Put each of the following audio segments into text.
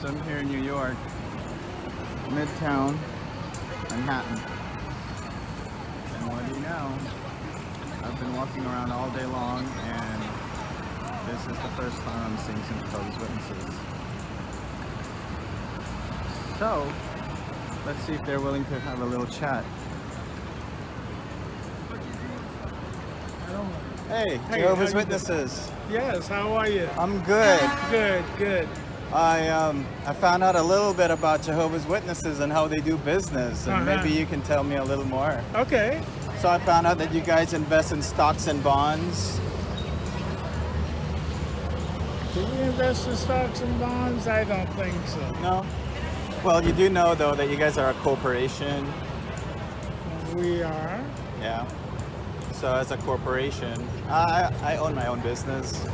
system here in New York, Midtown, Manhattan. And what do you know? I've been walking around all day long, and this is the first time I'm seeing some Jehovah's Witnesses. So, let's see if they're willing to have a little chat. Hey, Jehovah's Witnesses. Yes, how are you? I'm good. Good. I found out a little bit about Jehovah's Witnesses and how they do business, and maybe you can tell me a little more. Okay. So I found out that you guys invest in stocks and bonds. Do we invest in stocks and bonds? I don't think so. No? Well, you do know, though, that you guys are a corporation. We are. Yeah. So as a corporation, I own my own business,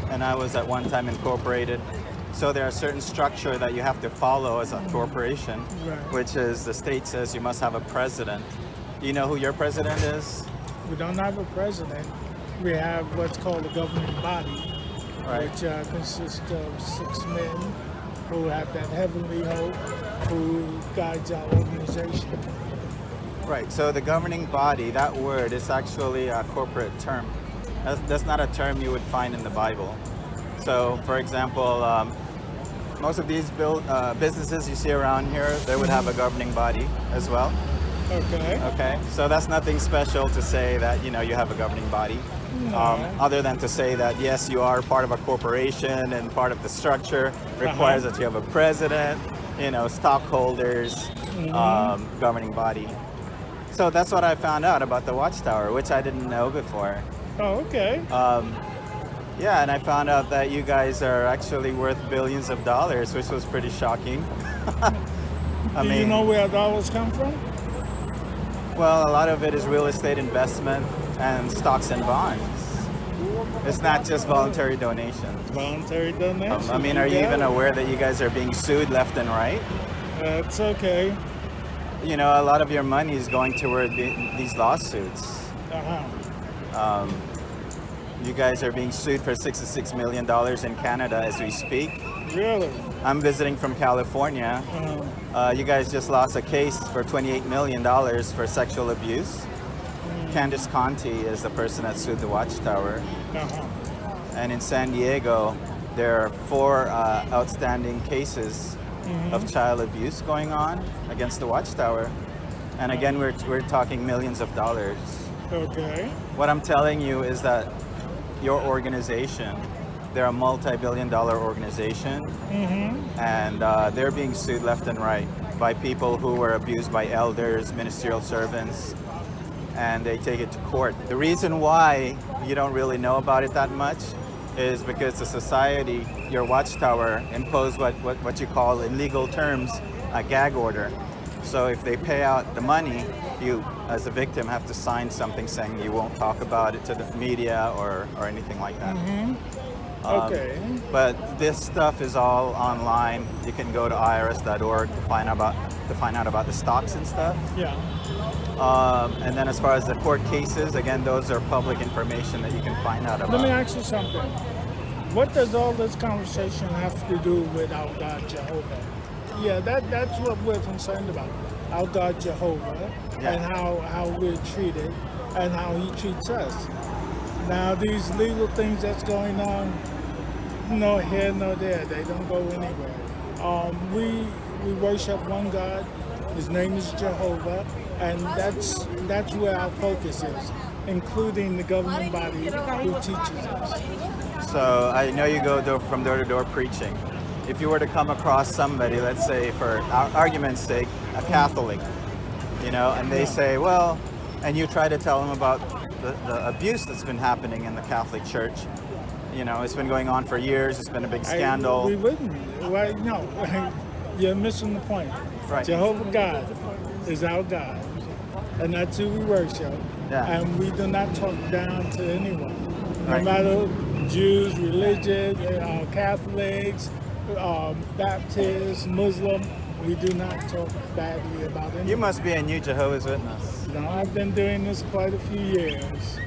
and I was at one time incorporated. So there are certain structure that you have to follow as a corporation, Right. which is the state says you must have a president. Do you know who your president is? We don't have a president. We have what's called a governing body, Right. which consists of 6 men who have that heavenly hope, who guides our organization. Right, so the governing body, that word is actually a corporate term. That's not a term you would find in the Bible. So, for example, most of these businesses you see around here, they would have a governing body as well. Okay. Okay, so that's nothing special to say that, you have a governing body. No. Other than to say that, yes, you are part of a corporation and part of the structure requires that you have a president, stockholders, governing body. So that's what I found out about the Watchtower, which I didn't know before. Oh, okay. Yeah, and I found out that you guys are actually worth billions of dollars, which was pretty shocking. Do you know where dollars come from? Well, a lot of it is real estate investment and stocks and bonds. It's not just voluntary donations. Voluntary donations. Are you even aware that you guys are being sued left and right? That's okay. A lot of your money is going toward these lawsuits. You guys are being sued for $66 million in Canada as we speak. Really? I'm visiting from California. You guys just lost a case for $28 million for sexual abuse. Candace Conti is the person that sued the Watchtower. And in San Diego, there are 4 outstanding cases of child abuse going on against the Watchtower. And again, we're talking millions of dollars. Okay. What I'm telling you is that your organization, they're a multi-billion-dollar organization, and they're being sued left and right by people who were abused by elders, ministerial servants, and they take it to court. The reason why you don't really know about it that much is because the society, your Watchtower, imposed what you call in legal terms a gag order. So if they pay out the money, you as a victim have to sign something saying you won't talk about it to the media or anything like that. Okay. But this stuff is all online. You can go to irs.org to find out about the stocks and stuff. Yeah. And then as far as the court cases, again, those are public information that you can find out about. Let me ask you something. What does all this conversation have to do with our God Jehovah? Yeah, that's what we're concerned about. Our God Jehovah and how we're treated and how he treats us. Now these legal things that's going on, no here, no there. They don't go anywhere. We worship one God. His name is Jehovah, and that's where our focus is, including the governing body who teaches us. So I know you go from door to door preaching. If you were to come across somebody, let's say for argument's sake, a Catholic, and they say, well, and you try to tell them about the abuse that's been happening in the Catholic Church. It's been going on for years. It's been a big scandal. We wouldn't. Right? No, you're missing the point. Right. Jehovah God is our God, and that's who we worship. Yeah. And we do not talk down to anyone, no Right. matter Jews, religion, Catholics, Baptists, Muslim. We do not talk badly about anyone. You must be a new Jehovah's Witness. No, I've been doing this quite a few years.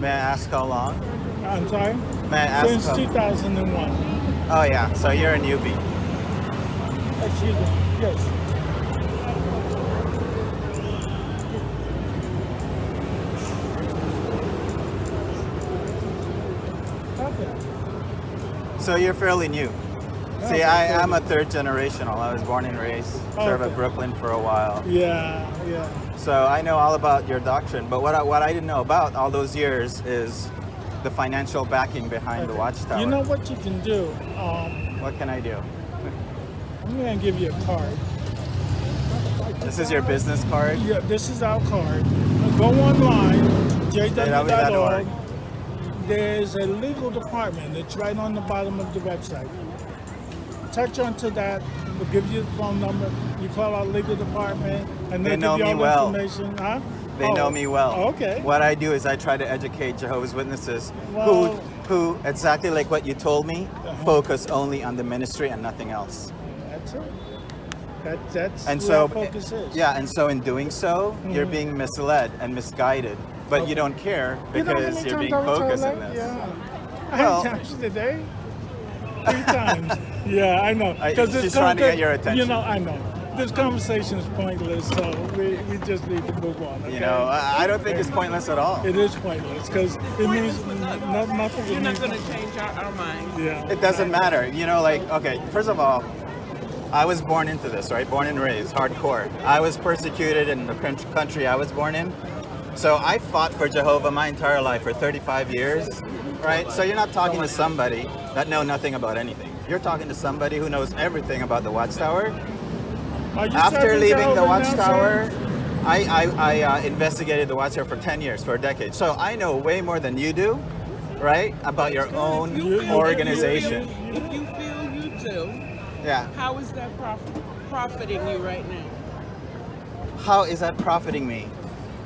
May I ask how long? I'm sorry? May I ask Since 2001. Oh yeah, so you're a newbie. Excuse me. Yes. Okay. So you're fairly new. See, Okay, I'm a third generational. I was born and raised, served at Okay. Brooklyn for a while. Yeah, yeah. So I know all about your doctrine, but what I didn't know about all those years is the financial backing behind the Okay. watchtower. You know what you can do? What can I do? I'm going to give you a card. This is your business card? Yeah, this is our card. Go online, jw.org. There's a legal department. It's right on the bottom of the website. Touch onto that. We'll give you the phone number. You call our legal department, and They they'll know give you me all well. the information. Huh? They know me well. Okay. What I do is I try to educate Jehovah's Witnesses Well- who exactly like what you told me, focus only on the ministry and nothing else. That's it. That's And where so, our focus is. yeah, and so in doing so, you're being misled and misguided, but you don't care You know how because many you're times being I was told focused in that? this. Yeah. Well- How many times today? 3 times. Yeah, I know. She's trying to get your attention. You know, I know. This conversation is pointless, so we just need to move on. Okay? You know, I don't think it's pointless at all. It is pointless because it means nothing. You're not going to change our minds. Yeah. It doesn't matter. You know, like, okay, first of all, I was born into this, right? Born and raised, hardcore. I was persecuted in the country I was born in. So I fought for Jehovah my entire life for 35 years, right? So you're not talking to somebody that know nothing about anything. You're talking to somebody who knows everything about the Watchtower. Are you After serving leaving the Jehovah now, Watchtower, sir? I investigated the Watchtower for 10 years, for a decade. So I know way more than you do, right? About your own organization. If you feel you do, Yeah. how is that profiting you right now? How is that profiting me?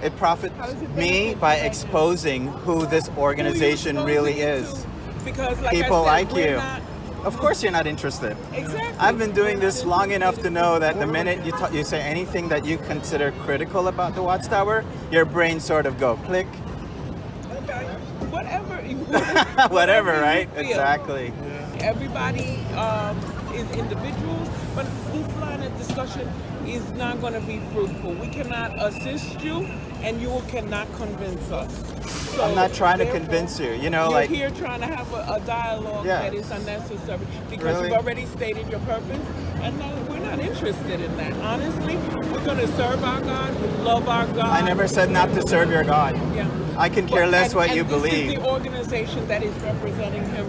It profits How is it me benefiting by you? exposing who this organization Who you really exposing is. it to? Because like People I said, like we're you. not- Of course you're not interested. Exactly. I've been doing this long enough to know that the minute you say anything that you consider critical about the Watchtower, your brain sort of go click. Okay. Whatever. Whatever, you right? feel. Exactly. Everybody is individuals, but this line of discussion is not going to be fruitful. We cannot assist you, and you cannot convince us. So I'm not trying to therefore, convince you. You know, you're like, here trying to have a dialogue Yeah. that is unnecessary because Really? you've already stated your purpose, and we're not interested in that. Honestly, we're going to serve our God, we love our God. I never said not to serve your God. Yeah. I can care less what you and believe. This is the organization that is representing him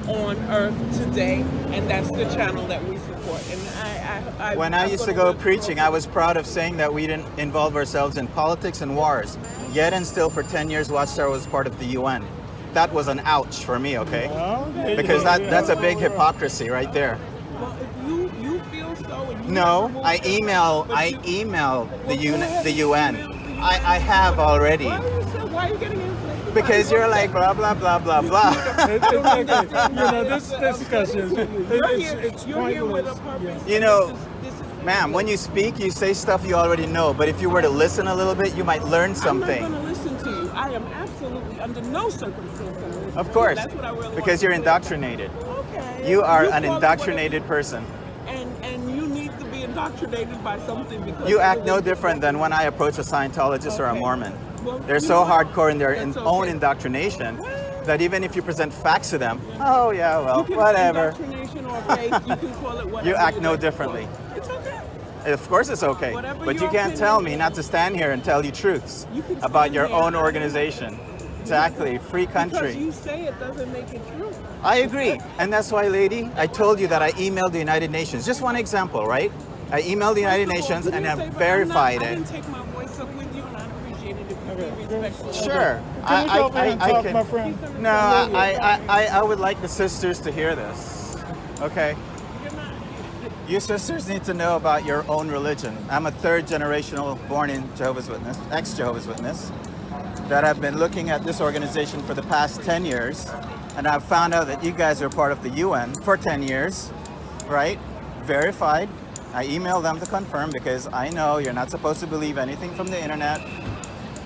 on Earth today, and that's the channel that we support. And When I used to go preaching, I was proud of saying that we didn't involve ourselves in politics and wars. Yet and still, for 10 years, Watchtower was part of the UN. That was an ouch for me, okay? Okay. Because that's a big hypocrisy right there. Well, if you feel so, and you No, want to I move forward, email but the go ahead the and UN. email the UN. I have already. Why are you getting inflated? Because you're like blah blah blah blah blah. It's okay. You know, this discussion, it's You're here with a pointless. purpose. You know, this is Ma'am, when you speak, you say stuff you already know. But if you were to listen a little bit, you might learn something. I'm not going to listen to you. I am absolutely under no circumstance going to listen Of to you. course, That's what I really because want you're to clear. indoctrinated. Okay. You are an call it indoctrinated whatever- person. And you need to be indoctrinated by something because You act no different than when I approach a Scientologist or a Okay. Mormon. Well, They're you so know what? hardcore in their That's own okay. indoctrination that even if you present facts to them, oh yeah, well, You can whatever. Indoctrination or faith, you can call it whatever. You act no like to differently. call it. It's okay. Of course it's okay, Whatever but you your can't opinion tell me is. not to stand here and tell you truths You can about stand your here own and- organization. Exactly, free Because country. you say it doesn't make it true. I agree. And that's why, lady, I told you that I emailed the United Nations. Just one example, right? I emailed the United First of all, Nations you and didn't I say, but verified I it. didn't take my voice up with you, and I appreciate it if you Okay. be respectful. Sure. Can we go ahead and talk, my friend? No, I would like the sisters to hear this. Okay? You're not. You sisters need to know about your own religion. I'm a third generational born in Jehovah's Witness, ex-Jehovah's Witness, that have been looking at this organization for the past 10 years. And I've found out that you guys are part of the UN for 10 years, right? Verified. I emailed them to confirm because I know you're not supposed to believe anything from the internet,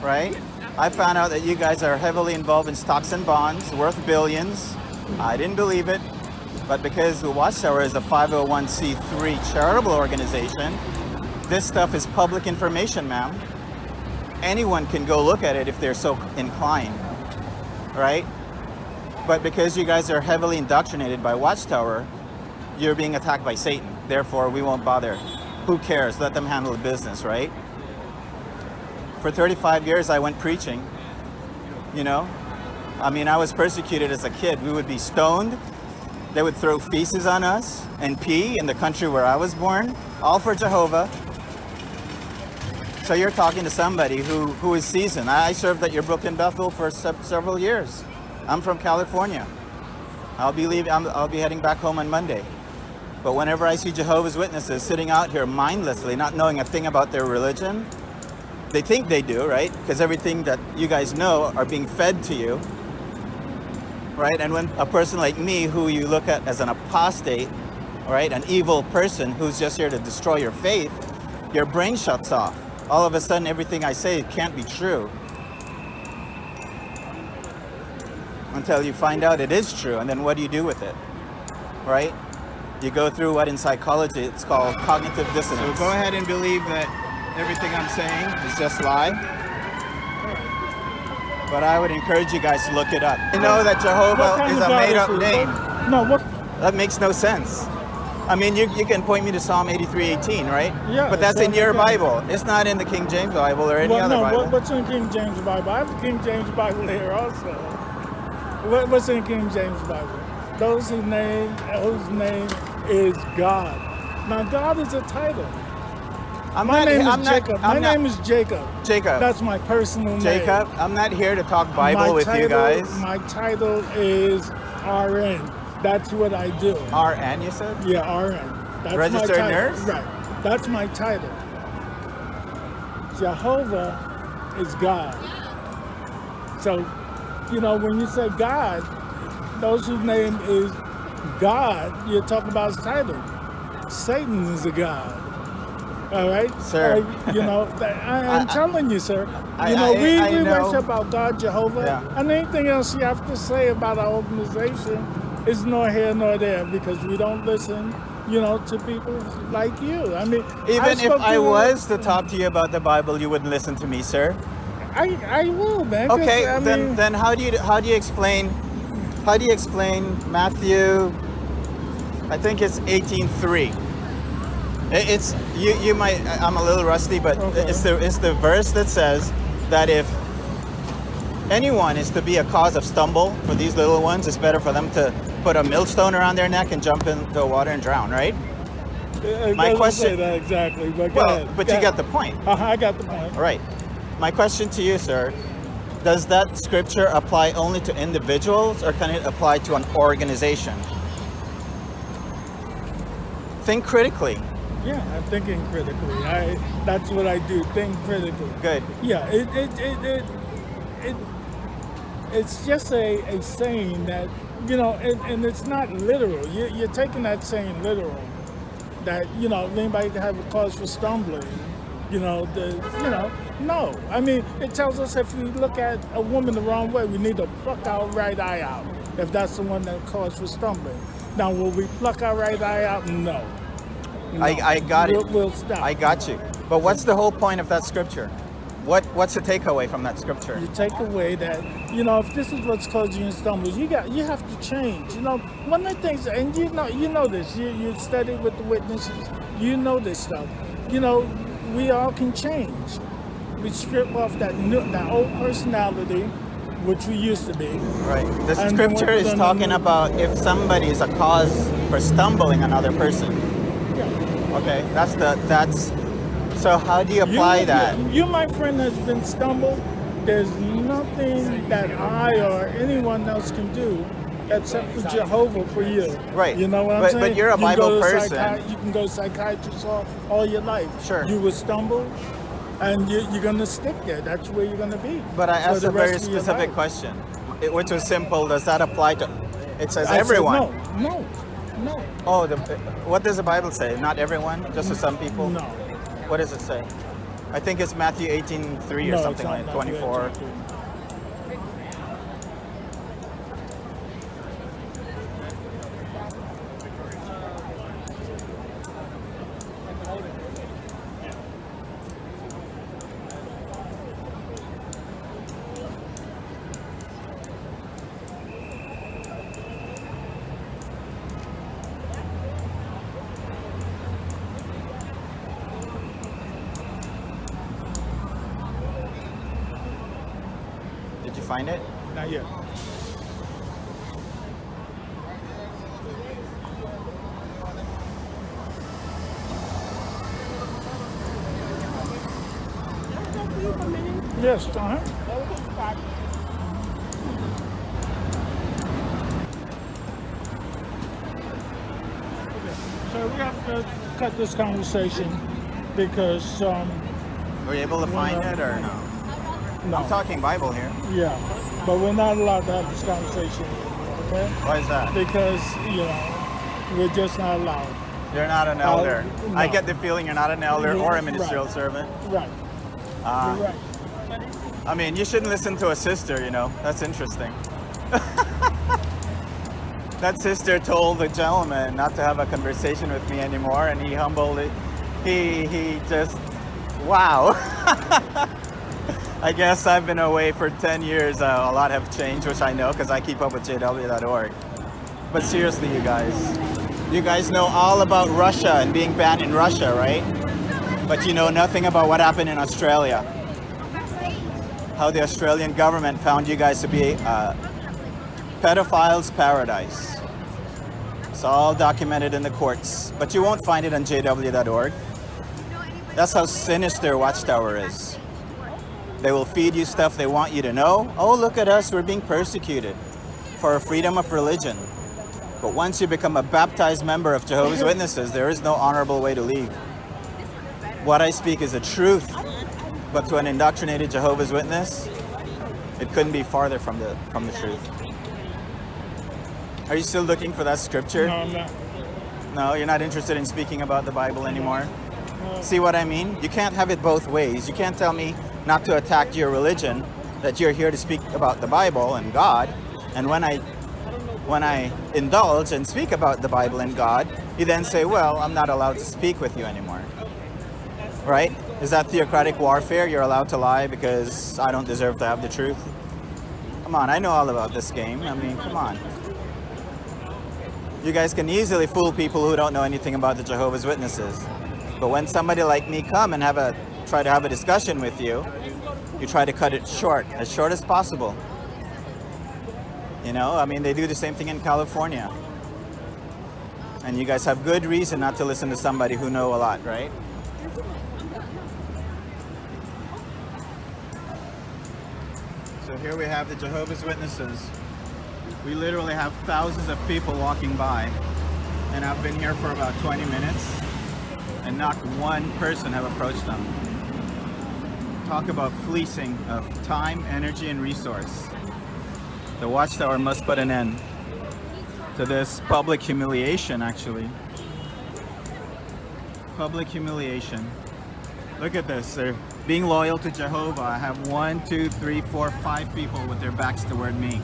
right? I found out that you guys are heavily involved in stocks and bonds worth billions. I didn't believe it, But because the Watchtower is a 501c3 charitable organization, this stuff is public information, ma'am. Anyone can go look at it if they're so inclined, right? But because you guys are heavily indoctrinated by Watchtower, you're being attacked by Satan. Therefore, we won't bother. Who cares? Let them handle the business, right? For 35 years, I went preaching, you know? I mean, I was persecuted as a kid. We would be stoned. They would throw feces on us and pee in the country where I was born, all for Jehovah. So you're talking to somebody who is seasoned. I served at your Brooklyn Bethel for several years. I'm from California. I'll be heading back home on Monday. But whenever I see Jehovah's Witnesses sitting out here mindlessly, not knowing a thing about their religion, they think they do, right? Because everything that you guys know are being fed to you, right? And when a person like me, who you look at as an apostate, right, an evil person who's just here to destroy your faith, your brain shuts off. All of a sudden, everything I say can't be true. Until you find out it is true, and then what do you do with it, right? You go through what in psychology it's called cognitive dissonance. So go ahead and believe that everything I'm saying is just lie. But I would encourage you guys to look it up. You know that Jehovah is a made-up name. No, what? That makes no sense. I mean, you can point me to Psalm 83:18, right? Yeah. But that's in your Bible. It's not in the King James Bible or any other Bible. What's in King James Bible? I have the King James Bible here also. What's in King James Bible? Those whose name is God. Now, God is a title. My name is Jacob. Jacob. That's my personal name. Jacob, I'm not here to talk Bible with you guys. My title is RN. That's what I do. RN, you said? Yeah, RN. That's Registered my title. nurse? Right. That's my title. Jehovah is God. So, you know, when you say God, those whose name is God, you're talking about his title. Satan is a God. All right? Sir. You know, I'm telling you, sir. We worship our God, Jehovah. Yeah. And anything else you have to say about our organization is nor here nor there, because we don't listen, you know, to people like you. I mean, even if I was to talk to you about the Bible, you wouldn't listen to me, sir. I will, man. Okay, then how do you explain Matthew? I think it's 18:3. It's you might. I'm a little rusty, but okay. it's the verse that says that if anyone is to be a cause of stumble for these little ones, it's better for them to put a millstone around their neck and jump into the water and drown, right? My question. Say that exactly, but you get the point. I got the point. All right. My question to you, sir, does that scripture apply only to individuals, or can it apply to an organization? Think critically. Yeah, I'm thinking critically. That's what I do. Think critically. Good. Yeah, it's just a saying that, you know, and it's not literal. You're taking that saying literal. That, you know, anybody can have a cause for stumbling. No. I mean, it tells us if we look at a woman the wrong way, we need to pluck our right eye out, if that's the one that caused for stumbling. Now, will we pluck our right eye out? No. I got it. We'll stop. I got you. But what's the whole point of that scripture? What's the takeaway from that scripture? You take away that, you know, if this is what's causing you stumbles, you have to change. You know, one of the things, and you know this, you studied with the witnesses, you know this stuff. You know, we all can change. We strip off that old personality, which we used to be. Right. The scripture is talking about if somebody is a cause for stumbling another person. Yeah. Okay. That's. So how do you apply that? You, my friend, has been stumbled. There's nothing that I or anyone else can do except for Jehovah for you. Right. You know what I'm saying? But you're a Bible person. You can go to psychiatrist all your life. Sure. You will stumble, and you're going to stick there. That's where you're going to be. But I asked a very specific question, which was simple. Does that apply to? It says everyone. No. Oh, what does the Bible say? Not everyone, just to some people. No. What does it say? I think it's Matthew 18:3 or something like 24. Did you find it? Not yet. Yes, So we have to cut this conversation because Were you able to find it or no? no, I'm talking Bible here. yeah, but we're not allowed to have this conversation. Okay? Why is that? Because we're just not allowed. You're not an elder. no. I get the feeling you're not an elder or a Right. ministerial servant. Right. Ah. You're right. I mean, you shouldn't listen to a sister, That's interesting. That sister told the gentleman not to have a conversation with me anymore, and he humbled it. He just, wow. I guess I've been away for 10 years. A lot have changed, which I know because I keep up with JW.org. But seriously, you guys know all about Russia and being banned in Russia, right? But you know nothing about what happened in Australia. How the Australian government found you guys to be a pedophile's paradise. It's all documented in the courts, but you won't find it on JW.org. That's how sinister Watchtower is. They will feed you stuff they want you to know. Oh, look at us, we're being persecuted for freedom of religion. But once you become a baptized member of Jehovah's Witnesses, there is no honorable way to leave. What I speak is the truth, but to an indoctrinated Jehovah's Witness, it couldn't be farther from the truth. Are you still looking for that scripture? No, I'm not. No, you're not interested in speaking about the Bible anymore? No. See what I mean? You can't have it both ways. You can't tell me not to attack your religion, that you're here to speak about the Bible and God, and when I indulge and speak about the Bible and God, you then say, well, I'm not allowed to speak with you anymore. Right? Is that theocratic warfare? You're allowed to lie because I don't deserve to have the truth? Come on, I know all about this game. I mean, come on. You guys can easily fool people who don't know anything about the Jehovah's Witnesses. But when somebody like me come and try to have a discussion with you, you try to cut it short as possible. I mean, they do the same thing in California. And you guys have good reason not to listen to somebody who know a lot, right? So here we have the Jehovah's Witnesses. We literally have thousands of people walking by, and I've been here for about 20 minutes, and not one person have approached them. Talk about fleecing of time, energy, and resource. The Watchtower must put an end to this public humiliation, actually. Public humiliation. Look at this. They're being loyal to Jehovah. I have 1, 2, 3, 4, 5 people with their backs toward me.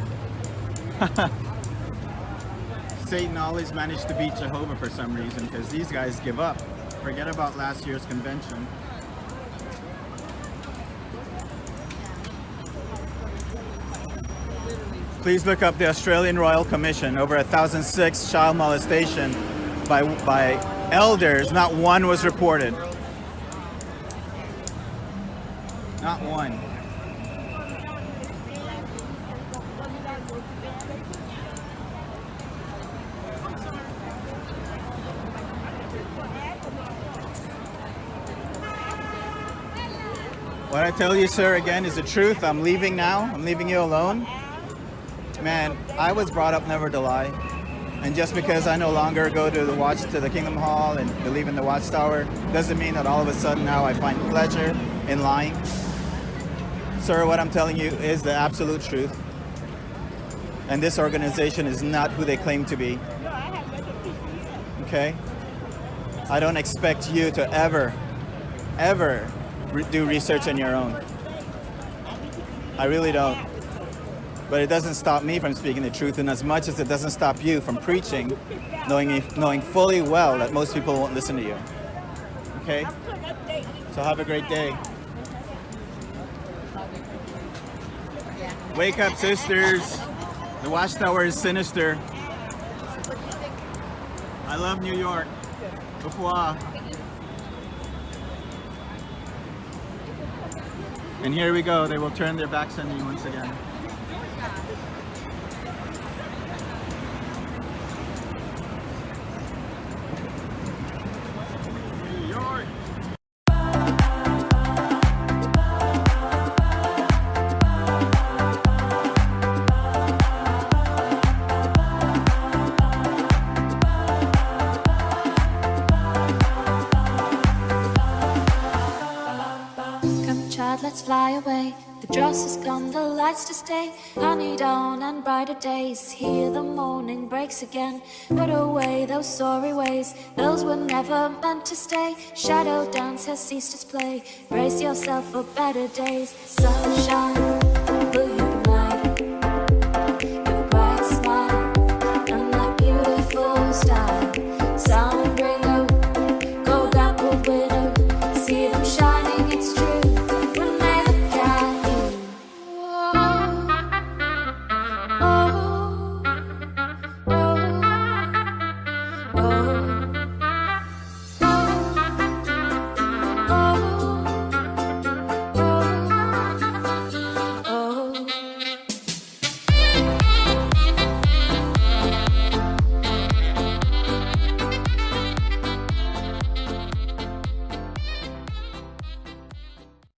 Satan always managed to beat Jehovah for some reason because these guys give up. Forget about last year's convention. Please look up the Australian Royal Commission. Over 1,006 child molestation by elders. Not one was reported. Not one. What I tell you, sir, again, is the truth. I'm leaving now. I'm leaving you alone. Man, I was brought up never to lie. And just because I no longer go to the Kingdom Hall and believe in the Watchtower, doesn't mean that all of a sudden now I find pleasure in lying. Sir, what I'm telling you is the absolute truth. And this organization is not who they claim to be. Okay? I don't expect you to ever do research on your own. I really don't. But it doesn't stop me from speaking the truth, in as much as it doesn't stop you from preaching, knowing fully well that most people won't listen to you. Okay? So have a great day. Wake up, sisters. The Watchtower is sinister. I love New York. Au revoir. And here we go. They will turn their backs on me once again. The dross is gone, the lights to stay. Honey dawn and brighter days. Here the morning breaks again. Put away those sorry ways, those were never meant to stay. Shadow dance has ceased its play. Brace yourself for better days. Sunshine, will you